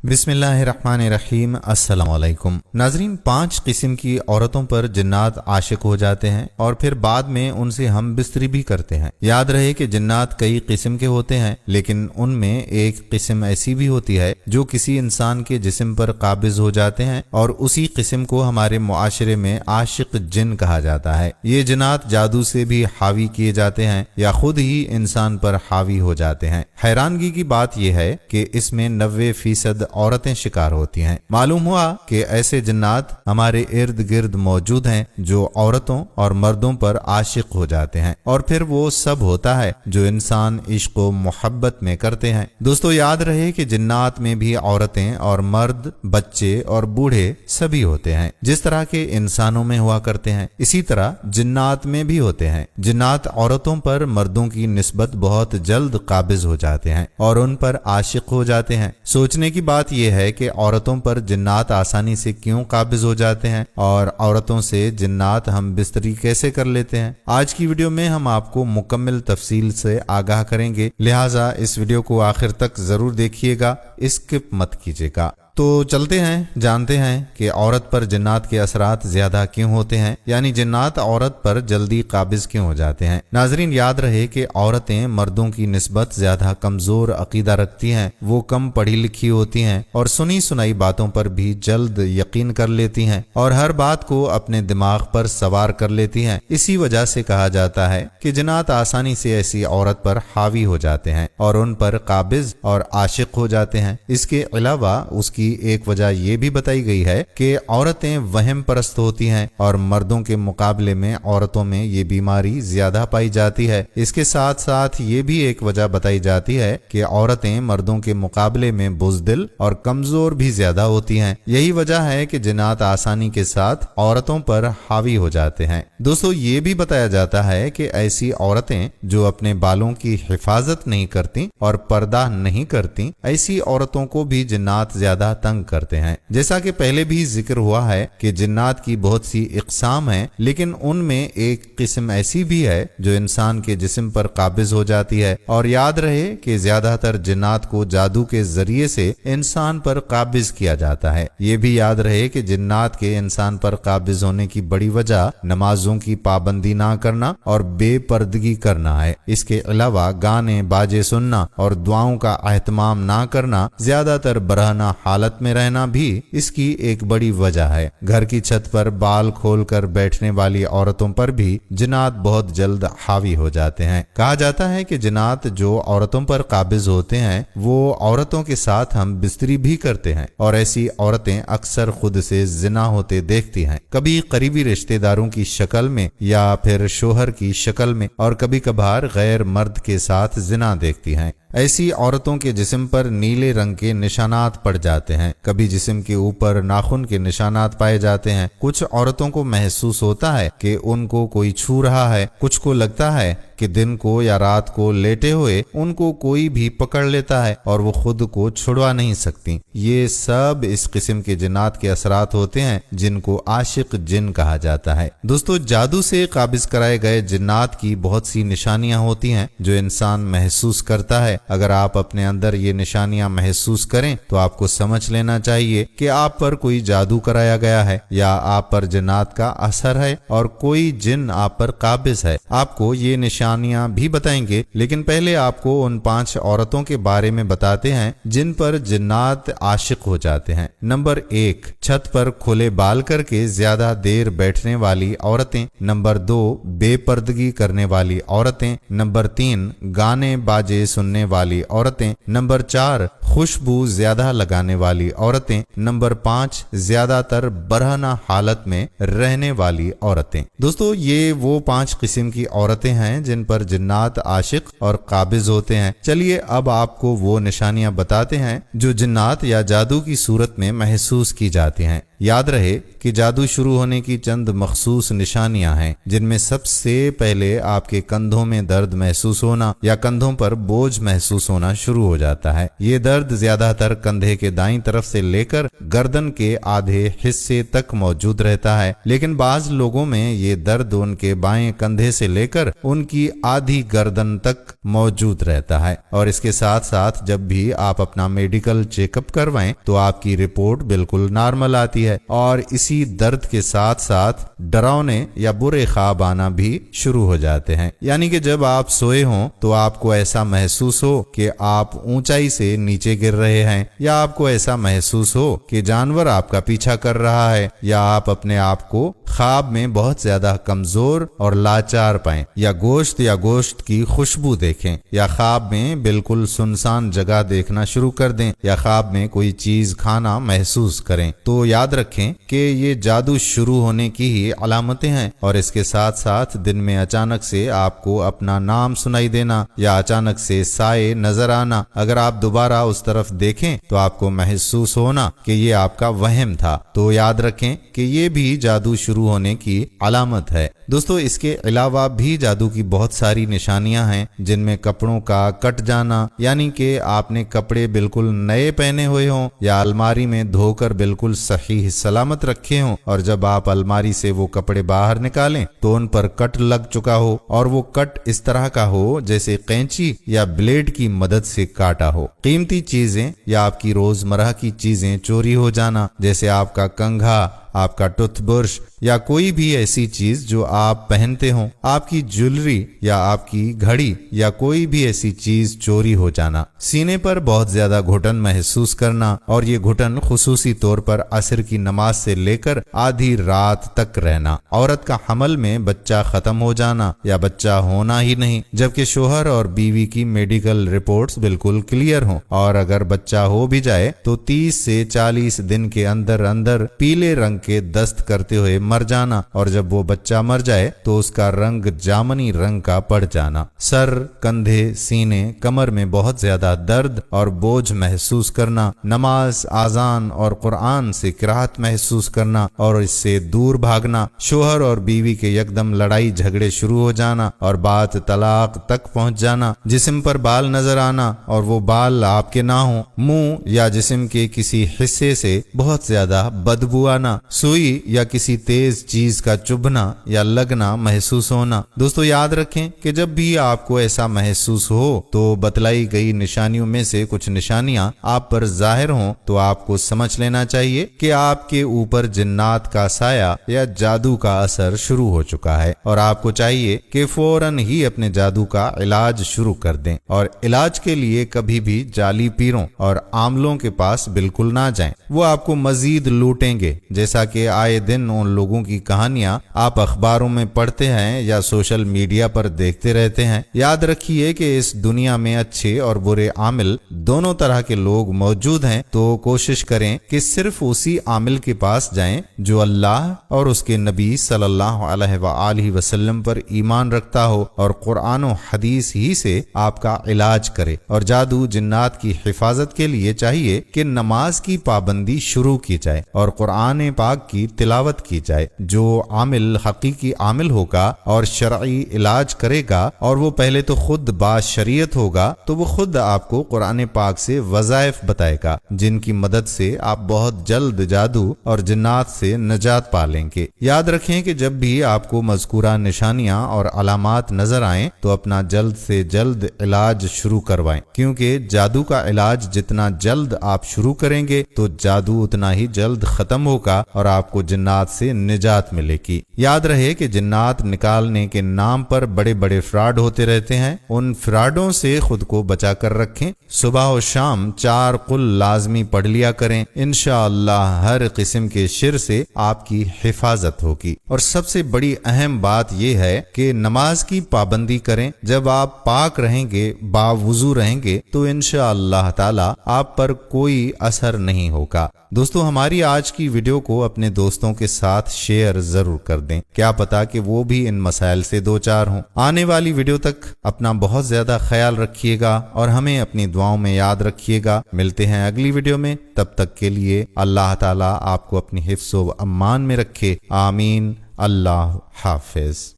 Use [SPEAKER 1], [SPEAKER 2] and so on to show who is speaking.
[SPEAKER 1] बिस्मिल्लाहिर्रहमानिर्रहीम। अस्सलाम वालेकुम नाजरीन, 5 किस्म की औरतों पर जिन्नात आशिक हो जाते हैं और फिर बाद में उनसे हम बिस्तरी भी करते हैं। याद रहे कि जिन्नात कई किस्म के होते हैं, लेकिन उनमें एक किस्म ऐसी भी होती है जो किसी इंसान के जिस्म पर काबिज हो जाते हैं और उसी किस्म को हमारे मुआशरे में आशिक जिन कहा जाता है। ये जिन्नात जादू से भी हावी किए जाते हैं या खुद ही इंसान पर हावी हो जाते हैं। हैरानगी की बात यह है कि इसमें 90% औरतें शिकार होती हैं। मालूम हुआ कि ऐसे जिन्नात हमारे इर्द गिर्द मौजूद हैं जो औरतों और मर्दों पर आशिक हो जाते हैं, और फिर वो सब होता है जो इंसान इश्क व मोहब्बत में करते हैं। दोस्तों, याद रहे कि जिन्नात में भी औरतें और मर्द, बच्चे और बूढ़े सभी होते हैं। जिस तरह के इंसानों में हुआ करते हैं, इसी तरह जिन्नात में भी होते हैं। जिन्नात औरतों पर मर्दों की निस्बत बहुत जल्द काबिज हो जाते हैं और उन पर आशिक हो जाते हैं। सोचने की बात यह है कि औरतों पर जिन्नात आसानी से क्यों काबिज हो जाते हैं और औरतों से जिन्नात हम बिस्तरी कैसे कर लेते हैं। आज की वीडियो में हम आपको मुकम्मल तफसील से आगाह करेंगे, लिहाजा इस वीडियो को आखिर तक जरूर देखिएगा, स्किप मत कीजिएगा। तो चलते हैं, जानते हैं कि औरत पर जिन्नात के असरात ज्यादा क्यों होते हैं, यानी जिन्नात औरत पर जल्दी काबिज क्यों हो जाते हैं। नाजरीन, याद रहे कि औरतें मर्दों की निस्बत ज्यादा कमजोर अकीदा रखती हैं। वो कम पढ़ी लिखी होती हैं और सुनी सुनाई बातों पर भी जल्द यकीन कर लेती हैं और हर बात को अपने दिमाग पर सवार कर लेती हैं। इसी वजह से कहा जाता है कि जिन्नात आसानी से ऐसी औरत पर हावी हो जाते हैं और उन पर काबिज और आशिक हो जाते हैं। इसके अलावा उसकी एक वजह यह भी बताई गई है कि औरतें वहम परस्त होती हैं और मर्दों के मुकाबले में औरतों में ये बीमारी ज्यादा पाई जाती है। इसके साथ साथ ये भी एक वजह बताई जाती है कि औरतें मर्दों के मुकाबले में बुज़दिल और कमजोर भी ज्यादा होती हैं। यही वजह है कि जिन्नात आसानी के साथ औरतों पर हावी हो जाते हैं। दोस्तों, ये भी बताया जाता है कि ऐसी औरतें जो अपने बालों की हिफाजत नहीं करती और पर्दा नहीं करती, ऐसी औरतों को भी जिन्नात ज्यादा तंग करते हैं। जैसा कि पहले भी जिक्र हुआ है कि जिन्नात की बहुत सी इक़साम हैं, लेकिन उनमें एक किस्म ऐसी भी है जो इंसान के जिस्म पर काबिज हो जाती है। और याद रहे कि ज्यादातर जिन्नात को जादू के जरिए से इंसान पर काबिज किया जाता है। ये भी याद रहे कि जिन्नात के इंसान पर काबिज होने की बड़ी वजह नमाजों की पाबंदी ना करना और बेपर्दगी करना है। इसके अलावा गाने बाजे सुनना और दुआओं का एहतमाम ना करना, ज्यादातर बरहना हालत में रहना भी इसकी एक बड़ी वजह है। घर की छत पर बाल खोलकर बैठने वाली औरतों पर भी जिन्नात बहुत जल्द हावी हो जाते हैं। कहा जाता है कि जिन्नात जो औरतों पर काबिज होते हैं वो औरतों के साथ हम बिस्तरी भी करते हैं और ऐसी औरतें अक्सर खुद से जिना होते देखती हैं, कभी करीबी रिश्तेदारों की शक्ल में या फिर शोहर की शक्ल में, और कभी कभार गैर मर्द के साथ जिना देखती हैं। ऐसी औरतों के जिस्म पर नीले रंग के निशानात पड़ जाते हैं, कभी जिस्म के ऊपर नाखून के निशानात पाए जाते हैं। कुछ औरतों को महसूस होता है कि उनको कोई छू रहा है, कुछ को लगता है कि दिन को या रात को लेटे हुए उनको कोई भी पकड़ लेता है और वो खुद को छुड़वा नहीं सकती। ये सब इस किस्म के जिन्नात के असरात होते हैं जिनको आशिक जिन कहा जाता है। दोस्तों, जादू से काबिज कराए गए जिन्नात की बहुत सी निशानियां होती हैं जो इंसान महसूस करता है। अगर आप अपने अंदर ये निशानियां महसूस करें तो आपको समझ लेना चाहिए कि आप पर कोई जादू कराया गया है या आप पर जिन्नात का असर है और कोई जिन आप पर काबिज है। आपको ये निशानियां भी बताएंगे, लेकिन पहले आपको उन 5 औरतों के बारे में बताते हैं जिन पर जिन्नात आशिक हो जाते हैं। नंबर 1, छत पर खुले बाल करके ज्यादा देर बैठने वाली औरतें। नंबर 2, बेपर्दगी करने वाली औरतें। नंबर 3, गाने बाजे सुनने वाली औरतें। नंबर 4, खुशबू ज्यादा लगाने वाली औरतें। नंबर 5, ज्यादातर बरहना हालत में रहने वाली औरतें। दोस्तों, ये वो 5 किस्म की औरतें हैं जिन पर जिन्नात आशिक और काबिज होते हैं। चलिए अब आपको वो निशानियां बताते हैं जो जिन्नात या जादू की सूरत में महसूस की जाती हैं। याद रहे कि जादू शुरू होने की चंद मखसूस निशानियां हैं, जिनमें सबसे पहले आपके कंधों में दर्द महसूस होना या कंधों पर बोझ महसूस होना शुरू हो जाता है। ये दर्द ज्यादातर कंधे के दाईं तरफ से लेकर गर्दन के आधे हिस्से तक मौजूद रहता है, लेकिन बाज लोगों में ये दर्द उनके बाएं कंधे से लेकर उनकी आधी गर्दन तक मौजूद रहता है। और इसके साथ साथ जब भी आप अपना मेडिकल चेकअप करवाएं तो आपकी रिपोर्ट बिल्कुल नॉर्मल आती है और इसी दर्द के साथ साथ डरावने या बुरे ख्वाब आना भी शुरू हो जाते हैं। यानी कि जब आप सोए हों तो आपको ऐसा महसूस हो कि आप ऊंचाई से नीचे गिर रहे हैं, या आपको ऐसा महसूस हो कि जानवर आपका पीछा कर रहा है, या आप अपने आप को ख्वाब में बहुत ज्यादा कमजोर और लाचार पाएं, या गोश्त की खुशबू देखें, या ख्वाब में बिल्कुल सुनसान जगह देखना शुरू कर दें, या ख्वाब में कोई चीज खाना महसूस करें, तो याद रखें कि ये जादू शुरू होने की ही अलामतें हैं। और इसके साथ साथ दिन में अचानक से आपको अपना नाम सुनाई देना या अचानक से साए नजर आना, अगर आप दोबारा उस तरफ देखें तो आपको महसूस होना कि ये आपका वहम था, तो याद रखें कि ये भी जादू शुरू होने की अलामत है। दोस्तों, इसके अलावा भी जादू की बहुत सारी निशानियां हैं, जिनमें कपड़ों का कट जाना, यानी कि आपने कपड़े बिल्कुल नए पहने हुए हों या अलमारी में धोकर बिल्कुल सही सलामत रखे हों, और जब आप अलमारी से वो कपड़े बाहर निकालें तो उन पर कट लग चुका हो, और वो कट इस तरह का हो जैसे कैंची या ब्लेड की मदद से काटा हो। कीमती चीजें या आपकी रोजमर्रा की चीजें चोरी हो जाना, जैसे आपका कंघा, आपका टूथब्रश या कोई भी ऐसी चीज जो आप पहनते हो, आपकी ज्वेलरी या आपकी घड़ी या कोई भी ऐसी चीज चोरी हो जाना। सीने पर बहुत ज्यादा घुटन महसूस करना, और ये घुटन खुसूसी तौर पर असर की नमाज से लेकर आधी रात तक रहना। औरत का हमल में बच्चा खत्म हो जाना या बच्चा होना ही नहीं, जबकि शोहर और बीवी की मेडिकल रिपोर्ट्स बिल्कुल क्लियर हों, और अगर बच्चा हो भी जाए तो 30 से 40 दिन के अंदर अंदर पीले रंग के दस्त करते हुए मर जाना, और जब वो बच्चा मर जाए तो उसका रंग जामनी रंग का पड़ जाना। सर, कंधे, सीने, कमर में बहुत ज्यादा दर्द और बोझ महसूस करना, नमाज, आजान और कुरान से किरात महसूस करना और इससे दूर भागना, शोहर और बीवी के यकदम लड़ाई झगड़े शुरू हो जाना और बात तलाक तक पहुंच जाना, जिस्म पर बाल नजर आना और वो बाल आपके ना हो, मुंह या जिस्म के किसी हिस्से से बहुत ज्यादा बदबू आना, सुई या किसी तेज चीज का चुभना या लगना महसूस होना। दोस्तों, याद रखें कि जब भी आपको ऐसा महसूस हो तो बतलाई गई निशानियों में से कुछ निशानियां आप पर जाहिर हों तो आपको समझ लेना चाहिए कि आपके ऊपर जिन्नात का साया या जादू का असर शुरू हो चुका है, और आपको चाहिए कि फौरन ही अपने जादू का इलाज शुरू कर दें। और इलाज के लिए कभी भी जाली पीरों और आमलों के पास बिल्कुल ना जाएं, वो आपको मजीद लूटेंगे। जैसा कि आए दिन उन लोगों की कहानियां आप अखबारों में पढ़ते हैं या सोशल मीडिया पर देखते रहते हैं। याद रखिए कि इस दुनिया में अच्छे और बुरे आमिल दोनों तरह के लोग मौजूद हैं, तो कोशिश करें कि सिर्फ उसी आमिल के पास जाएं जो अल्लाह और उसके नबी सल्लल्लाहु अलैहि वसल्लम पर ईमान रखता हो और कुरान और हदीस ही से आपका इलाज करे। और जादू जिन्नात की हिफाजत के लिए चाहिए कि नमाज की पाबंदी शुरू की जाए और कुरान पाक की तिलावत की जाए। जो आमिल हकीकी आमिल होगा और शरई इलाज करेगा और वो पहले तो खुद बाशरीयत होगा, तो वो खुद आपको कुरान पाक से वज़ाइफ बताएगा जिनकी मदद से आप बहुत जल्द जादू और जिन्नात से नजात पा लेंगे। याद रखें कि जब भी आपको मज़कूरा निशानियां और अलामात नजर आएं तो अपना जल्द से जल्द इलाज शुरू करवाएं, क्योंकि जादू का इलाज जितना जल्द आप शुरू करेंगे तो जादू उतना ही जल्द खत्म होगा और आपको जिन्नात से निजात मिलेगी। याद रहे कि जिन्नात निकालने के नाम पर बड़े बड़े फ्रॉड होते रहते हैं, उन फ्रॉडों से खुद को बचा कर रखें। सुबह और शाम 4 कुल लाजमी पढ़ लिया करें, इंशाअल्लाह हर किस्म के शिर से आपकी हिफाजत होगी। और सबसे बड़ी अहम बात यह है कि नमाज की पाबंदी करें। जब आप पाक रहेंगे, बावुजू रहेंगे, तो इंशाअल्लाह ताला आप पर कोई असर नहीं होगा। दोस्तों, हमारी आज की वीडियो को अपने दोस्तों के साथ شیئر ضرور کر دیں، کیا پتا کہ وہ بھی ان مسائل سے دو چار ہوں۔ آنے والی ویڈیو تک اپنا بہت زیادہ خیال رکھیے گا اور ہمیں اپنی دعاؤں میں یاد رکھیے گا۔ ملتے ہیں اگلی ویڈیو میں، تب تک کے لیے اللہ تعالیٰ آپ کو اپنی حفظ و امان میں رکھے، آمین۔ اللہ حافظ۔